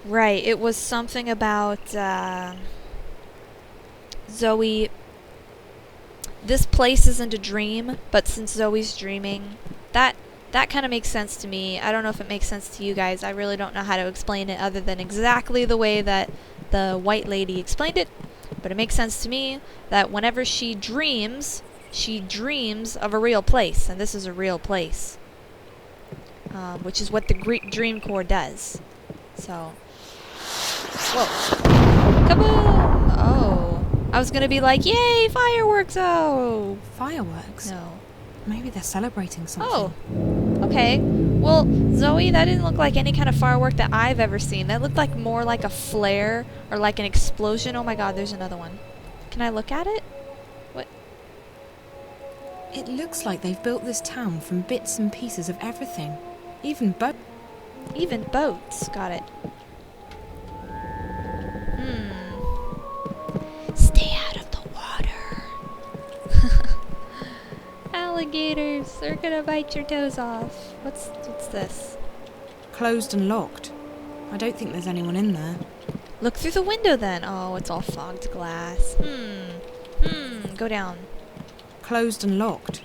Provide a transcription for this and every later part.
Right, it was something about, Zoe... This place isn't a dream, but since Zoe's dreaming, that kind of makes sense to me. I don't know if it makes sense to you guys. I really don't know how to explain it other than exactly the way that the white lady explained it. But it makes sense to me that whenever she dreams of a real place, and this is a real place, which is what the Dream Core does. So, whoa, kaboom! Oh, I was gonna be like, yay, fireworks! Oh, Fireworks? no. Maybe they're celebrating something. Oh, okay. Well, Zoe, that didn't look like any kind of firework that I've ever seen. That looked like more like a flare or like an explosion. Oh my god, there's another one. Can I look at it? What? It looks like they've built this town from bits and pieces of everything. Even boats. Got it. Stay out of the water. Alligators. They're gonna bite your toes off. What's this? Closed and locked. I don't think there's anyone in there. Look through the window then. Oh, it's all fogged glass. Go down. Closed and locked.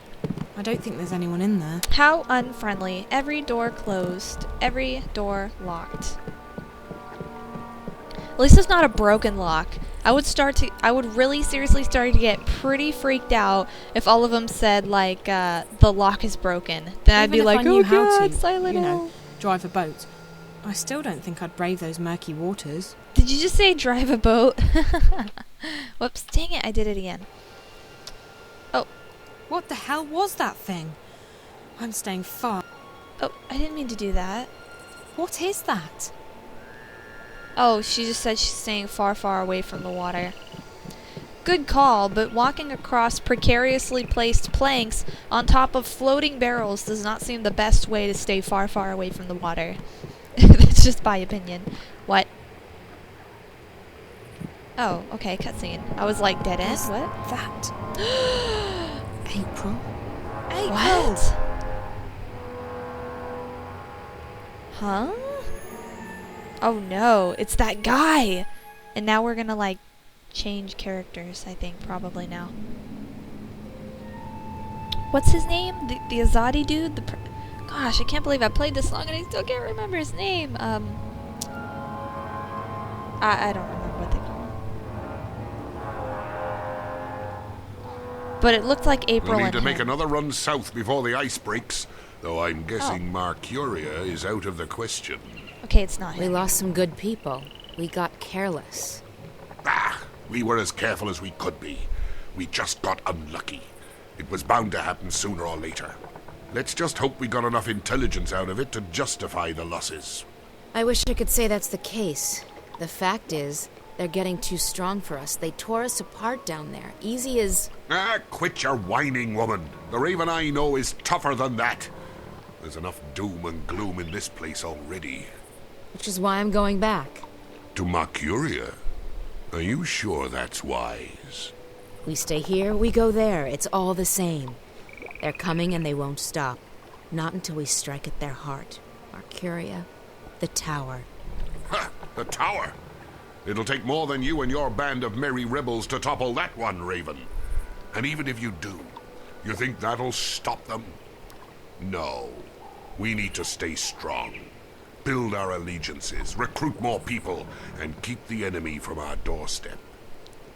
I don't think there's anyone in there. How unfriendly. Every door closed. Every door locked. At least it's not a broken lock. I would really seriously start to get pretty freaked out if all of them said, like, the lock is broken. Then I'd be like, oh god, Silent Hill. Drive a boat. I still don't think I'd brave those murky waters. Did you just say drive a boat? Whoops, dang it, I did it again. Oh. What the hell was that thing? I'm staying far. Oh, I didn't mean to do that. What is that? Oh, she just said she's staying far, far away from the water. Good call, but walking across precariously placed planks on top of floating barrels does not seem the best way to stay far, far away from the water. That's just my opinion. What? Oh, okay, cutscene. I was like, dead end? What? That? April? What? Huh? Oh no, it's that guy! And now we're gonna, like, change characters, I think, probably now. What's his name? The Azadi dude? Gosh, I can't believe I played this long and I still can't remember his name. I don't remember what they call him. But it looked like April We'll need and to make him. another run south before the ice breaks, though I'm guessing Mercuria is out of the question. Okay, it's not We him. lost some good people. We got careless. We were as careful as we could be. We just got unlucky. It was bound to happen sooner or later. Let's just hope we got enough intelligence out of it to justify the losses. I wish I could say that's the case. The fact is, they're getting too strong for us. They tore us apart down there. Easy as... Quit your whining, woman. The Raven I know is tougher than that. There's enough doom and gloom in this place already. Which is why I'm going back. To Mercuria? Are you sure that's wise? We stay here, we go there. It's all the same. They're coming and they won't stop. Not until we strike at their heart. Mercuria, the tower. Ha! The tower! It'll take more than you and your band of merry rebels to topple that one, Raven. And even if you do, you think that'll stop them? No. We need to stay strong. Build our allegiances, recruit more people, and keep the enemy from our doorstep.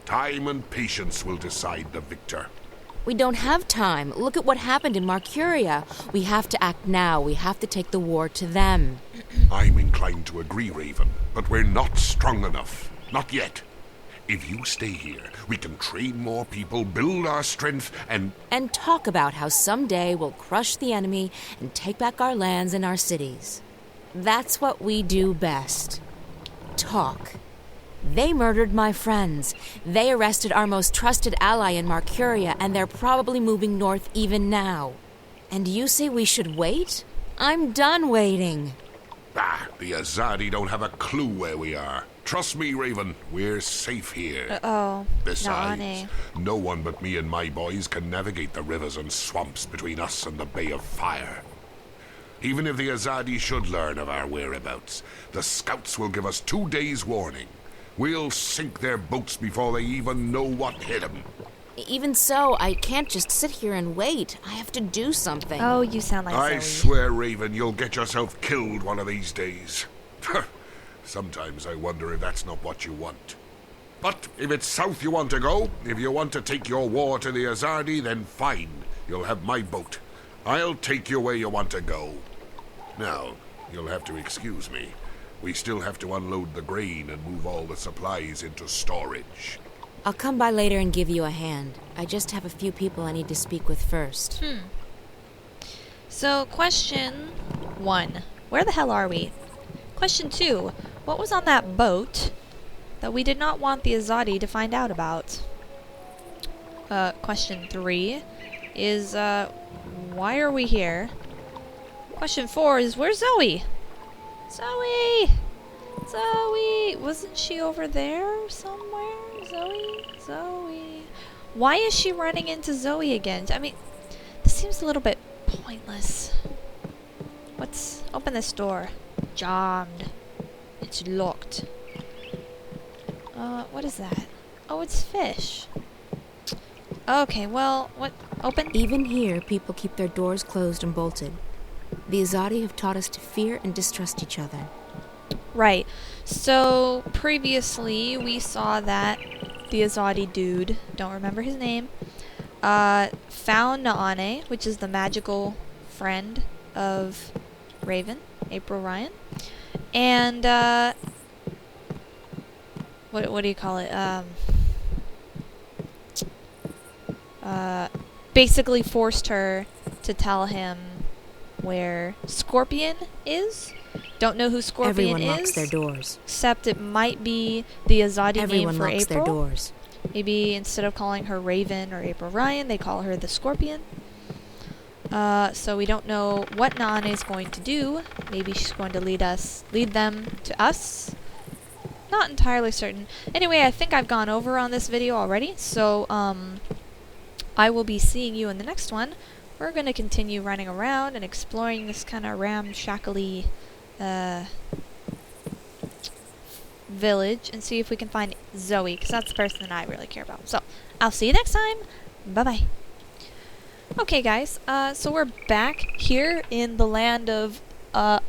Time and patience will decide the victor. We don't have time. Look at what happened in Mercuria. We have to act now. We have to take the war to them. I'm inclined to agree, Raven, but we're not strong enough. Not yet. If you stay here, we can train more people, build our strength, and talk about how someday we'll crush the enemy and take back our lands and our cities. That's what we do best. Talk. They murdered my friends. They arrested our most trusted ally in Mercuria, and they're probably moving north even now. And you say we should wait? I'm done waiting. The Azadi don't have a clue where we are. Trust me, Raven, we're safe here. Uh-oh. Besides, no one but me and my boys can navigate the rivers and swamps between us and the Bay of Fire. Even if the Azadi should learn of our whereabouts, the scouts will give us 2 days' warning. We'll sink their boats before they even know what hit them. Even so, I can't just sit here and wait. I have to do something. Oh, you sound like I Zoe. swear, Raven, you'll get yourself killed one of these days. Sometimes I wonder if that's not what you want. But if it's south you want to go, if you want to take your war to the Azadi, then fine. You'll have my boat. I'll take you where you want to go. Now, you'll have to excuse me. We still have to unload the grain and move all the supplies into storage. I'll come by later and give you a hand. I just have a few people I need to speak with first. So, question 1. Where the hell are we? Question 2. What was on that boat that we did not want the Azadi to find out about? Question 3 is, why are we here? Question 4 is, where's Zoe? Zoe! Zoe! Wasn't she over there somewhere? Zoe. Why is she running into Zoe again? I mean, this seems a little bit pointless. Open this door. Jammed. It's locked. What is that? Oh, it's fish. Okay, well, what? Open? Even here, people keep their doors closed and bolted. The Azadi have taught us to fear and distrust each other. Right. So, previously, we saw that the Azadi dude, don't remember his name, found Naane, which is the magical friend of Raven, April Ryan, and, what do you call it? Basically forced her to tell him where Scorpion is. Don't know who Scorpion Everyone is. locks their doors. Except it might be the Azadi Everyone name for locks April. their doors. Maybe instead of calling her Raven or April Ryan, they call her the Scorpion. So we don't know what Nana is going to do. Maybe she's going to lead them to us. Not entirely certain. Anyway, I think I've gone over on this video already. So, I will be seeing you in the next one. We're going to continue running around and exploring this kind of ramshackly village and see if we can find Zoe, because that's the person that I really care about. So, I'll see you next time. Bye-bye. Okay, guys, so we're back here in the land of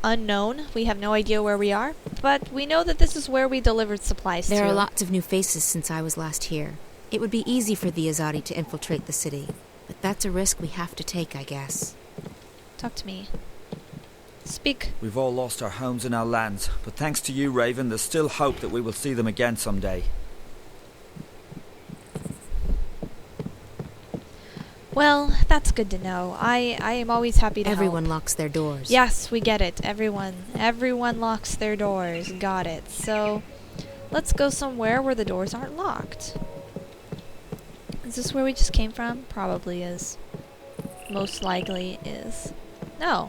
unknown. We have no idea where we are, but we know that this is where we delivered supplies to. There are lots of new faces since I was last here. It would be easy for the Azadi to infiltrate the city, but that's a risk we have to take, I guess. Talk to me. Speak. We've all lost our homes and our lands, but thanks to you, Raven, there's still hope that we will see them again someday. Well, that's good to know. I am always happy to Everyone help. locks their doors. Yes, we get it. Everyone locks their doors. Got it. So, let's go somewhere where the doors aren't locked. Is this where we just came from? Probably is. Most likely is. No.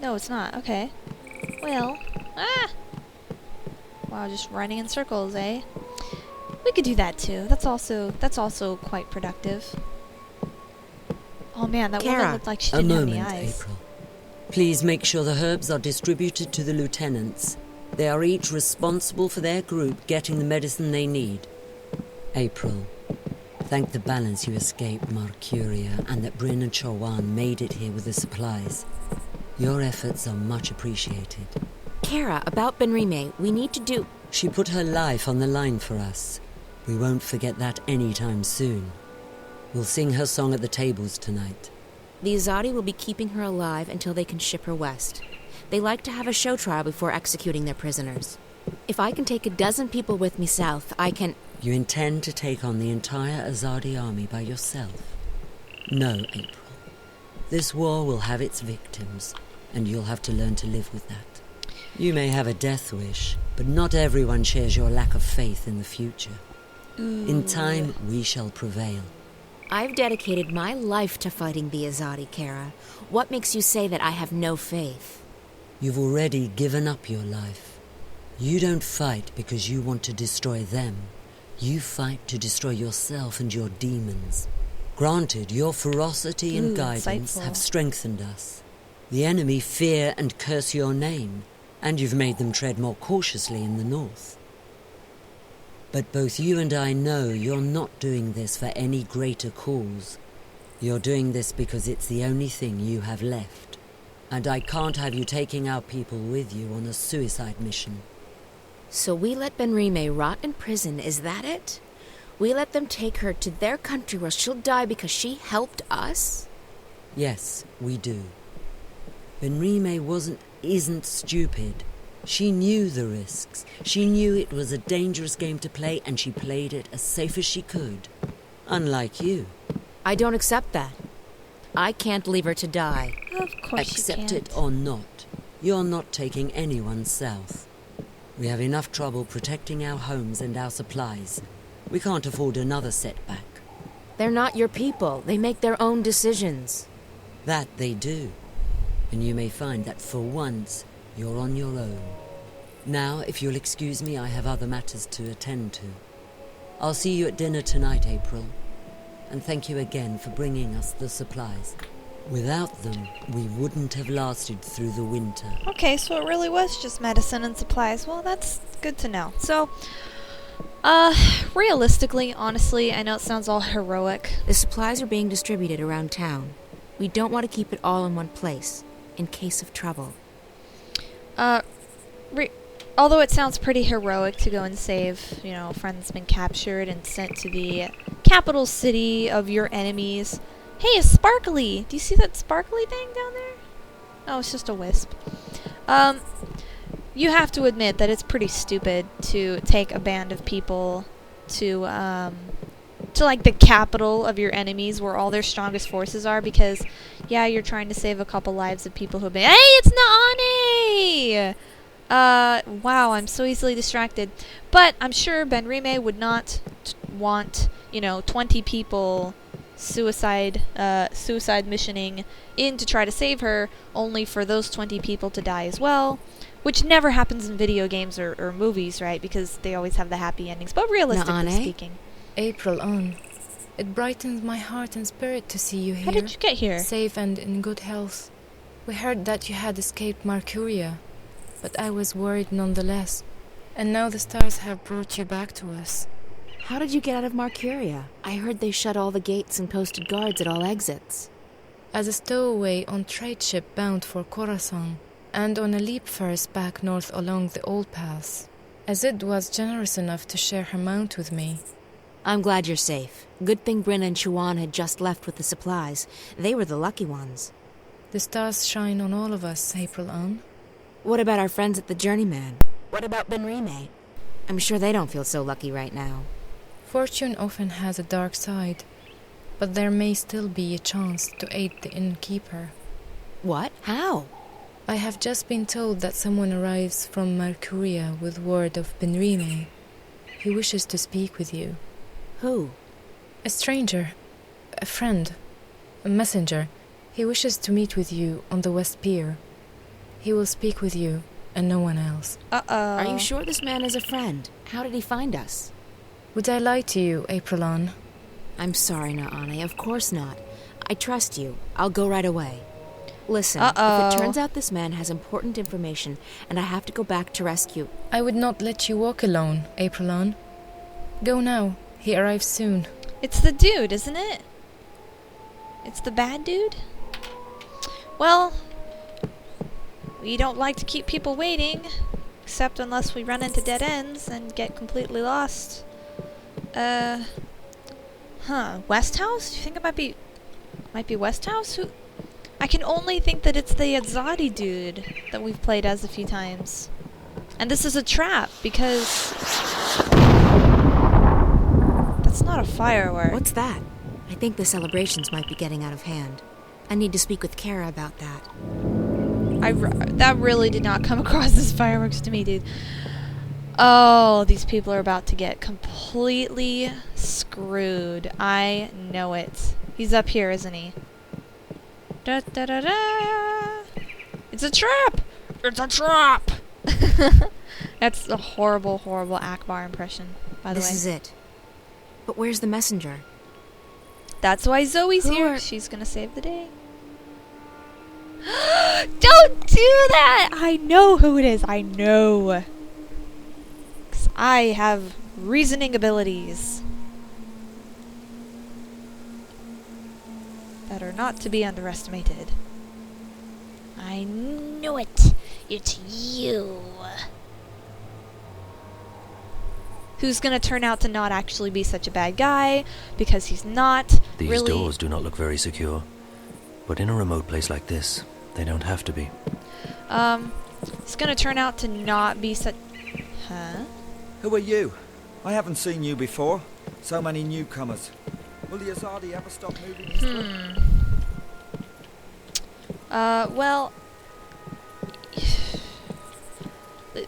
No, it's not. Okay. Well. Wow, just running in circles, eh? We could do that too. That's also quite productive. Oh man, that woman Kara. looked like she A didn't have any moment, eyes. April. Please make sure the herbs are distributed to the lieutenants. They are each responsible for their group getting the medicine they need. April, thank the balance you escaped Marcuria and that Bryn and Chawan made it here with the supplies. Your efforts are much appreciated. Kara, about Benrime, we need to do... She put her life on the line for us. We won't forget that anytime soon. We'll sing her song at the tables tonight. The Azadi will be keeping her alive until they can ship her west. They like to have a show trial before executing their prisoners. If I can take a dozen people with me south, I can... You intend to take on the entire Azadi army by yourself? No, April. This war will have its victims, and you'll have to learn to live with that. You may have a death wish, but not everyone shares your lack of faith in the future. In time, we shall prevail. I've dedicated my life to fighting the Azadi, Kara. What makes you say that I have no faith? You've already given up your life. You don't fight because you want to destroy them. You fight to destroy yourself and your demons. Granted, your ferocity and guidance insightful. have strengthened us. The enemy fear and curse your name, and you've made them tread more cautiously in the north. But both you and I know you're not doing this for any greater cause. You're doing this because it's the only thing you have left. And I can't have you taking our people with you on a suicide mission. So we let Benrime rot in prison, is that it? We let them take her to their country where she'll die because she helped us? Yes, we do. Benrime isn't stupid. She knew the risks. She knew it was a dangerous game to play, and she played it as safe as she could. Unlike you. I don't accept that. I can't leave her to die. Of course Accept you it can't. or not, you're not taking anyone south. We have enough trouble protecting our homes and our supplies. We can't afford another setback. They're not your people. They make their own decisions. That they do. And you may find that for once, you're on your own. Now, if you'll excuse me, I have other matters to attend to. I'll see you at dinner tonight, April. And thank you again for bringing us the supplies. Without them, we wouldn't have lasted through the winter. Okay, so it really was just medicine and supplies. Well, that's good to know. So, realistically, honestly, I know it sounds all heroic. The supplies are being distributed around town. We don't want to keep it all in one place, in case of trouble. Although it sounds pretty heroic to go and save, a friend that's been captured and sent to the capital city of your enemies. Hey, a sparkly! Do you see that sparkly thing down there? Oh, it's just a wisp. You have to admit that it's pretty stupid to take a band of people to like the capital of your enemies where all their strongest forces are, because yeah, you're trying to save a couple lives of people who've been— Hey, it's Naane! Wow, I'm so easily distracted. But I'm sure Benrime would not want, 20 people suicide missioning in to try to save her, only for those 20 people to die as well. Which never happens in video games or movies, right? Because they always have the happy endings. But realistically Naane? speaking. April on. It brightens my heart and spirit to see you here. How did you get here? Safe and in good health. We heard that you had escaped Marcuria, but I was worried nonetheless. And now the stars have brought you back to us. How did you get out of Marcuria? I heard they shut all the gates and posted guards at all exits. As a stowaway on trade ship bound for Khorasan, and on a leap first back north along the old paths. Azid was generous enough to share her mount with me. I'm glad you're safe. Good thing Bryn and Chuan had just left with the supplies. They were the lucky ones. The stars shine on all of us, April on. What about our friends at the Journeyman? What about Benrime? I'm sure they don't feel so lucky right now. Fortune often has a dark side, but there may still be a chance to aid the innkeeper. What? How? I have just been told that someone arrives from Marcuria with word of Benrime. He wishes to speak with you. Who? A stranger. A friend. A messenger. He wishes to meet with you on the West Pier. He will speak with you and no one else. Uh-oh. Are you sure this man is a friend? How did he find us? Would I lie to you, Aprilon? I'm sorry, Naane. Of course not. I trust you. I'll go right away. Listen, if it turns out this man has important information and I have to go back to rescue... I would not let you walk alone, Aprilon. Go now. He arrives soon. It's the dude, isn't it? It's the bad dude? Well, we don't like to keep people waiting, except unless we run into dead ends and get completely lost. West House? Do you think it might be West House? Who? I can only think that it's the Azadi dude that we've played as a few times. And this is a trap, because... That's not a firework. What's that? I think the celebrations might be getting out of hand. I need to speak with Kara about that. That really did not come across as fireworks to me, dude. Oh, these people are about to get completely screwed. I know it. He's up here, isn't he? Da, da, da, da. It's a trap! It's a trap! That's a horrible, horrible Akbar impression, by the way. This is it. But where's the messenger? That's why Zoe's Who here. are- She's gonna save the day. Don't do that! I know who it is. I know. 'Cause I have reasoning abilities that are not to be underestimated. I knew it. It's you. Who's gonna turn out to not actually be such a bad guy, because he's not. These really. doors do not look very secure. But in a remote place like this, they don't have to be. It's gonna turn out to not be such. Huh? Who are you? I haven't seen you before. So many newcomers. Will the Azadi ever stop moving eastward? Well,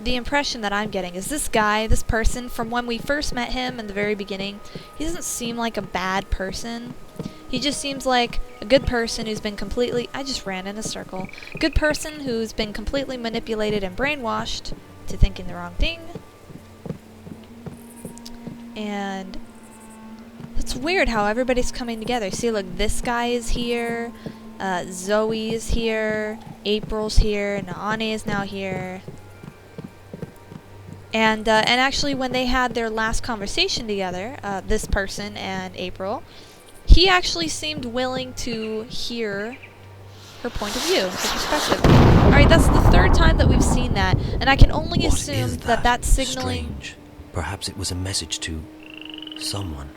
the impression that I'm getting is this guy, this person, from when we first met him in the very beginning, he doesn't seem like a bad person. He just seems like a good person who's been completely... I just ran in a circle. Good person who's been completely manipulated and brainwashed to thinking the wrong thing. And it's weird how everybody's coming together. See, look, this guy is here. Zoe is here. April's here. Naane is now here. And actually, when they had their last conversation together, this person and April, he actually seemed willing to hear her point of view, her perspective. Alright, that's the third time that we've seen that, and I can only What assume is that that's signaling... Strange. Perhaps it was a message to someone.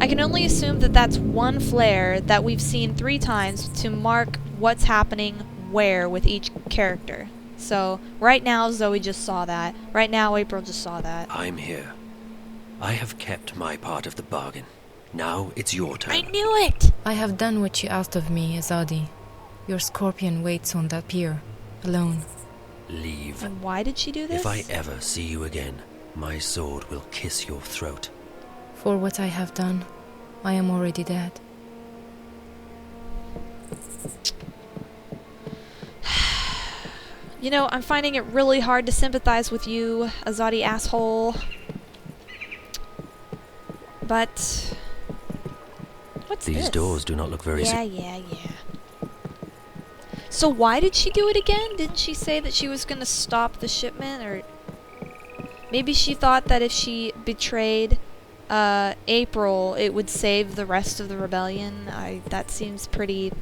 I can only assume that that's one flare that we've seen 3 times to mark what's happening where with each character. So, right now, Zoe just saw that. Right now, April just saw that. I'm here. I have kept my part of the bargain. Now it's your turn. I knew it! I have done what you asked of me, Azadi. Your scorpion waits on that pier, alone. Leave. And why did she do this? If I ever see you again, my sword will kiss your throat. For what I have done, I am already dead. You know, I'm finding it really hard to sympathize with you, Azadi asshole. But... what's These this? doors do not look very Yeah. So why did she do it again? Didn't she say that she was gonna stop the shipment? Or maybe she thought that if she betrayed April, it would save the rest of the rebellion. That seems pretty